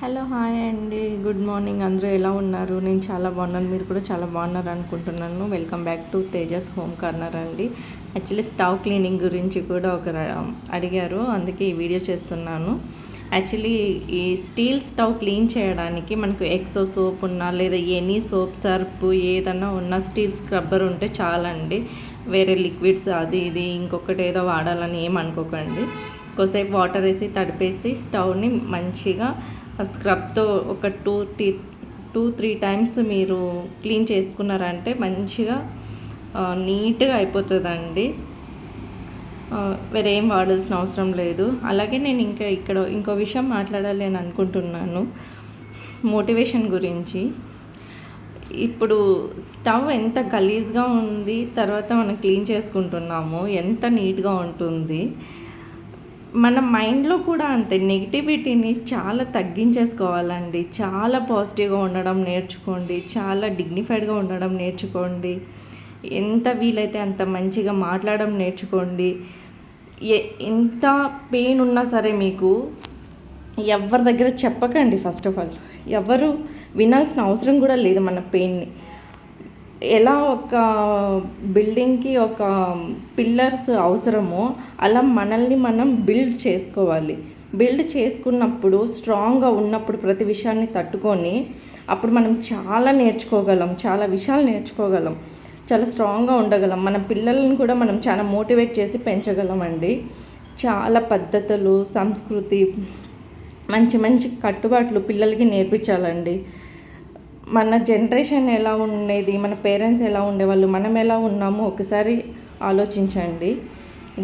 Hello hi అండి, good morning. అందరూ ఎలా ఉన్నారు? నేను చాలా బాగున్నాను, మీరు కూడా చాలా బాగున్నారు అనుకుంటున్నాను. Welcome back to Tejas home corner అండి. యాక్చువల్లీ స్టవ్ క్లీనింగ్ గురించి కూడా ఒకరు అడిగారు, అందుకే ఈ వీడియో చేస్తున్నాను. యాక్చువల్లీ ఈ స్టీల్ స్టవ్ క్లీన్ చేయడానికి మనకు ఎక్సో సోప్ ఉన్నా లేదా ఎనీ సోప్ సర్ప్ ఏదన్నా ఉన్న స్టీల్ స్క్రబ్బర్ ఉంటే చాలండి. వేరే లిక్విడ్స్ అది ఇది ఇంకొకటి ఏదో వాడాలని ఏమనుకోకండి. కొద్దిసేపు వాటర్ వేసి తడిపేసి స్టవ్ని మంచిగా స్క్రబ్తో ఒక 2-3 టైమ్స్ మీరు క్లీన్ చేసుకున్నారంటే మంచిగా నీట్గా అయిపోతుందండి. వేరే ఏం వాడాల్సిన అవసరం లేదు. అలాగే నేను ఇక్కడ ఇంకో విషయం మాట్లాడాలి అని అనుకుంటున్నాను, మోటివేషన్ గురించి. ఇప్పుడు స్టవ్ ఎంత గలీజ్గా ఉంది, తర్వాత మనం క్లీన్ చేసుకుంటున్నాము, ఎంత నీట్గా ఉంటుంది. మన మైండ్లో కూడా అంతే నెగిటివిటీని చాలా తగ్గించేసుకోవాలండి. చాలా పాజిటివ్గా ఉండడం నేర్చుకోండి, చాలా డిగ్నిఫైడ్గా ఉండడం నేర్చుకోండి, ఎంత వీలైతే అంత మంచిగా మాట్లాడడం నేర్చుకోండి. ఎంత పెయిన్ ఉన్నా సరే మీకు ఎవరి దగ్గర చెప్పకండి. ఫస్ట్ ఆఫ్ ఆల్ ఎవరు వినాల్సిన అవసరం కూడా లేదు మన పెయిన్ని. ఎలా ఒక బిల్డింగ్కి ఒక పిల్లర్స్ అవసరమో అలా మనల్ని మనం బిల్డ్ చేసుకోవాలి. బిల్డ్ చేసుకున్నప్పుడు స్ట్రాంగ్గా ఉన్నప్పుడు ప్రతి విషయాన్ని తట్టుకొని అప్పుడు మనం చాలా నేర్చుకోగలం, చాలా విషయాలు నేర్చుకోగలం, చాలా స్ట్రాంగ్గా ఉండగలం. మన పిల్లలను కూడా మనం చాలా మోటివేట్ చేసి పెంచగలం అండి. చాలా పద్ధతులు, సంస్కృతి, మంచి మంచి కట్టుబాట్లు పిల్లలకి నేర్పించాలండి. మన జనరేషన్ ఎలా ఉండేది, మన పేరెంట్స్ ఎలా ఉండేవాళ్ళు, మనం ఎలా ఉన్నామో ఒకసారి ఆలోచించండి.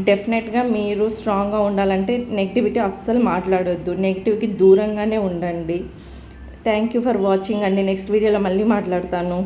డెఫినెట్గా మీరు స్ట్రాంగ్గా ఉండాలంటే నెగిటివిటీ అస్సలు మాట్లాడొద్దు, నెగిటివ్కి దూరంగానే ఉండండి. థ్యాంక్ యూ ఫర్ వాచింగ్ అండి. నెక్స్ట్ వీడియోలో మళ్ళీ మాట్లాడతాను.